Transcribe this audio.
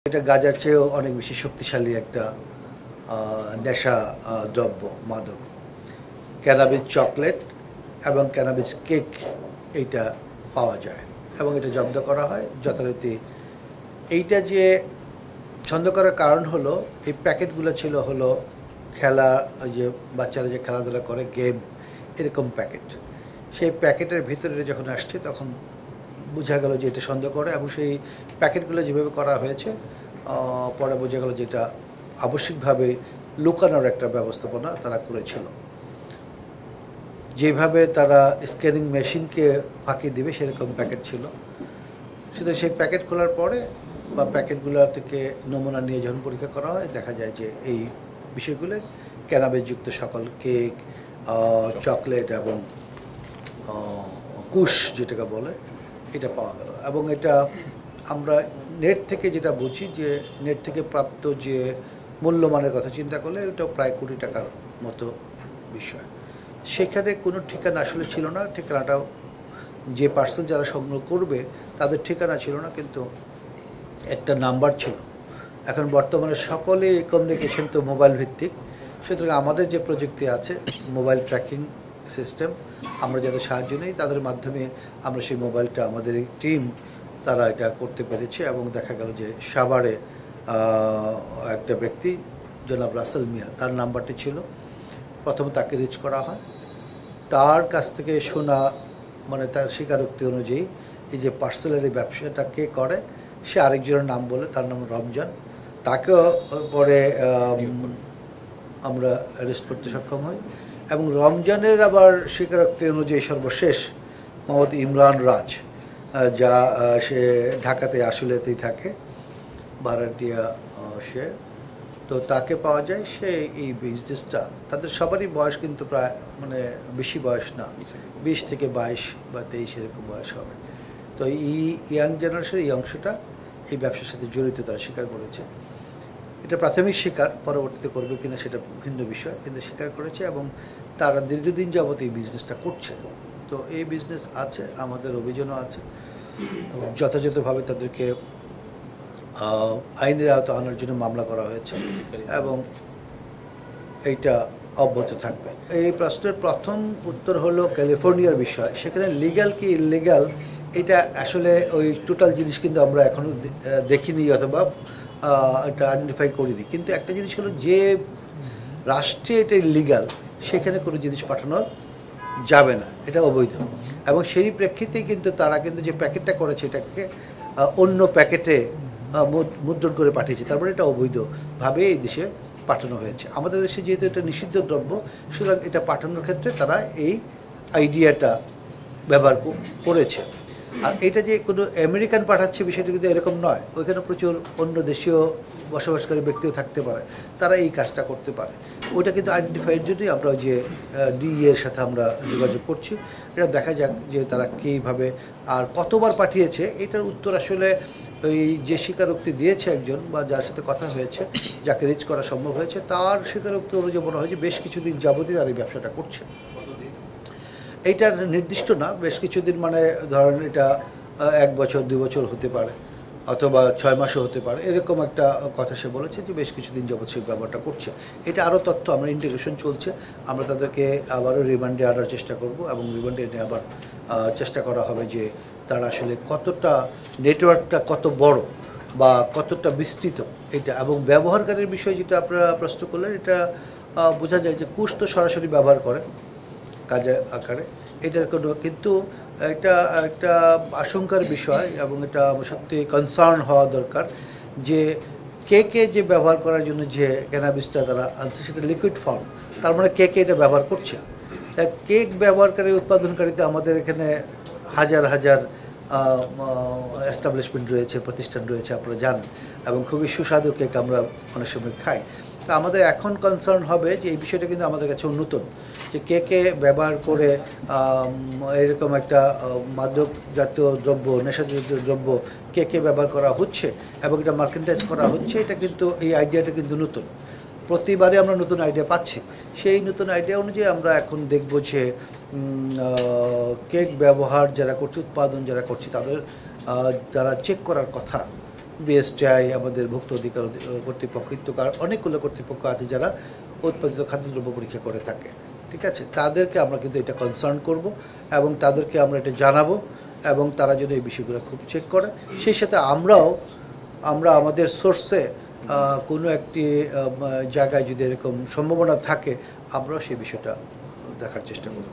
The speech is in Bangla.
এটা গাঁজার চেয়েও অনেক বেশি শক্তিশালী একটা নেশা দ্রব্য মাদক। ক্যানাবিস চকলেট এবং ক্যানাবিস কেক এইটা পাওয়া যায় এবং এটা জব্দ করা হয় যথারীতি। এইটা যে ছন্দ করার কারণ হলো এই প্যাকেটগুলো ছিল হলো খেলা, ওই যে বাচ্চারা যে খেলাধুলা করে গেম, এরকম প্যাকেট। সেই প্যাকেটের ভিতরে যখন আসছে তখন বোঝা গেল যে এটা সন্দেহ করে, এবং সেই প্যাকেটগুলো যেভাবে করা হয়েছে পরে বোঝা গেল যে এটা আবশ্যিকভাবে লুকানোর একটা ব্যবস্থাপনা তারা করেছিল। যেভাবে তারা স্ক্যানিং মেশিনকে ফাঁকি দিবে সেরকম প্যাকেট ছিল। সুতরাং সেই প্যাকেট খোলার পরে বা প্যাকেটগুলো থেকে নমুনা নিয়ে যখন পরীক্ষা করা হয় দেখা যায় যে এই বিষয়গুলো ক্যানাবিসযুক্ত সকল কেক, চকলেট এবং কুশ যেটাকে বলে এটা পাওয়া গেল। এবং এটা আমরা নেট থেকে যেটা বুঝি যে নেট থেকে প্রাপ্ত যে মূল্যমানের কথা চিন্তা করলে এটা প্রায় কোটি টাকার মতো বিষয়। সেখানে কোনো ঠিকানা আসলে ছিল না। ঠিকানাটাও যে পার্সন যারা সংগ্রহ করবে তাদের ঠিকানা ছিল না, কিন্তু একটা নাম্বার ছিল। এখন বর্তমানে সকলে কমিউনিকেশন তো মোবাইল ভিত্তিক, সুতরাং আমাদের যে প্রযুক্তি আছে মোবাইল ট্র্যাকিং সিস্টেম, আমরা যাদের সাহায্য নেই তাদের মাধ্যমে আমরা সেই মোবাইলটা আমাদের টিম তারা এটা করতে পেরেছে। এবং দেখা গেল যে সাভারে একটা ব্যক্তি জনাব রাসেল মিয়া, তার নাম্বারটি ছিল। প্রথমে তাকে রিচ করা হয়, তার কাছ থেকে শোনা মানে তার স্বীকারোক্তি অনুযায়ী এই যে পার্সেলের এই ব্যবসাটা কে করে সে আরেকজনের নাম বলে, তার নাম রমজান। তাকেও পরে আমরা অ্যারেস্ট করতে সক্ষম হই। এবং রমজানের আবার স্বীকারোক্তি অনুযায়ী সর্বশেষ মোহাম্মদ ইমরান রাজ, যা সে ঢাকাতে আসলেতেই থাকে, ভাড়াটিয়া সে, তো তাকে পাওয়া যায়। সে এই বিজনেসটা, তাদের সবারই বয়স কিন্তু প্রায় মানে বেশি বয়স না, 20 থেকে 22 বা 23 এরকম বয়স হবে। তো এই ইয়াং জেনারেশনের এই অংশটা এই ব্যবসার সাথে জড়িত তারা স্বীকার করেছে। এটা প্রাথমিক স্বীকার, পরবর্তীতে করবে কিনা সেটা ভিন্ন বিষয়, কিন্তু স্বীকার করেছে এবং তারা দীর্ঘদিন যাবত এই বিজনেসটা করছে। তো এই বিজনেস আছে, আমাদের অভিযানও আছে, যথাযথভাবে তাদেরকে আইনের আওতা আনার জন্য মামলা করা হয়েছে এবং এইটা অব্যাহত থাকবে। এই প্রশ্নের প্রথম উত্তর হলো ক্যালিফোর্নিয়ার বিষয়। সেখানে লিগ্যাল কি ইলিগ্যাল এটা আসলে ওই টোটাল জিনিস কিন্তু আমরা এখনও দেখিনি অথবা এটা আইডেন্টিফাই করিনি। কিন্তু একটা জিনিস হলো যে রাষ্ট্রে এটা ইলিগ্যাল সেখানে কোনো জিনিস পাঠানো যাবে না, এটা অবৈধ। এবং সেই প্রেক্ষিতেই কিন্তু তারা কিন্তু যে প্যাকেটটা করেছে এটাকে অন্য প্যাকেটে মুদ্রণ করে পাঠিয়েছে, তারপরে এটা অবৈধভাবে এই দেশে পাঠানো হয়েছে। আমাদের দেশে যেহেতু এটা নিষিদ্ধ দ্রব্য, সুতরাং এটা পাঠানোর ক্ষেত্রে তারা এই আইডিয়াটা ব্যবহার করেছে। আর এটা যে কোনো আমেরিকান পাঠাচ্ছে বিষয়টা কিন্তু এরকম নয়, ওইখানে প্রচুর অন্য দেশীয় বসবাসকারী ব্যক্তিও থাকতে পারে, তারা এই কাজটা করতে পারে। ওইটা কিন্তু আইডেন্টিফাইয়ের জন্যই আমরা যে ডিএর সাথে আমরা যোগাযোগ করছি, এটা দেখা যাক যে তারা কীভাবে আর কতবার পাঠিয়েছে। এটার উত্তর আসলে ওই যে স্বীকারোক্তি দিয়েছে একজন বা যার সাথে কথা হয়েছে, যাকে রিচ করা সম্ভব হয়েছে, তার স্বীকারোক্তি অনুযায়ী মনে হয় যে বেশ কিছুদিন যাবতীয় তার এই ব্যবসাটা করছে। এইটা নির্দিষ্ট না, বেশ কিছুদিন মানে ধরেন এটা 1 বছর 2 বছর হতে পারে অথবা 6 মাসও হতে পারে, এরকম একটা কথা সে বলেছে যে বেশ কিছুদিন যাবৎ সে ব্যবহারটা করছে। এটা আরও তথ্য আমরা ইন্টিগ্রেশন চলছে, আমরা তাদেরকে আবারও রিমান্ডে আনার চেষ্টা করব এবং রিমান্ডে এনে আবার চেষ্টা করা হবে যে তারা আসলে কতটা নেটওয়ার্কটা কত বড় বা কতটা বিস্তৃত এটা। এবং ব্যবহারকারীর বিষয় যেটা আপনারা প্রশ্ন করলেন, এটা বোঝা যায় যে কুশ তো সরাসরি ব্যবহার করে কাজে আকারে, এটার কোনো কিন্তু এটা একটা আশঙ্কার বিষয় এবং এটা সত্যি কনসার্ন হওয়া দরকার যে কেকে যে ব্যবহার করার জন্য যে ক্যানাবিসটা তারা আনছে সেটা লিকুইড ফর্ম, তার মানে কেকে এটা ব্যবহার করছে। কেক ব্যবহারকারী উৎপাদনকারীতে আমাদের এখানে হাজার হাজার এস্টাবলিশমেন্ট রয়েছে, প্রতিষ্ঠান রয়েছে, আপনারা জানেন, এবং খুবই সুস্বাদু কেক আমরা অনেক সময় খাই। তো আমাদের এখন কনসার্ন হবে যে এই বিষয়টা কিন্তু আমাদের কাছে নতুন, যে কেকে ব্যবহার করে এরকম একটা মাদক জাতীয় দ্রব্য, নেশাজাতীয় দ্রব্য কেকে ব্যবহার করা হচ্ছে এবং এটা মার্কেন্টাইজ করা হচ্ছে। এটা কিন্তু এই আইডিয়াটা কিন্তু নতুন, প্রতিবারে আমরা নতুন আইডিয়া পাচ্ছি। সেই নতুন আইডিয়া অনুযায়ী আমরা এখন দেখব যে কেক ব্যবহার যারা করছে, উৎপাদন যারা করছে, তাদের যারা চেক করার কথা বিএসটিআই, আমাদের ভুক্ত অধিকার কর্তৃপক্ষ, অনেকগুলো কর্তৃপক্ষ আছে যারা উৎপাদিত খাদ্যদ্রব্য পরীক্ষা করে থাকে। ঠিক আছে, তাদেরকে আমরা কিন্তু এটা কনসার্ন করব এবং তাদেরকে আমরা এটা জানাবো এবং তারা যদি এই বিষয়গুলো খুব চেক করে। সেই সাথে আমরা আমাদের সোর্সে কোনো একটি জায়গায় যদি এরকম সম্ভাবনা থাকে আমরাও সেই বিষয়টা দেখার চেষ্টা করব।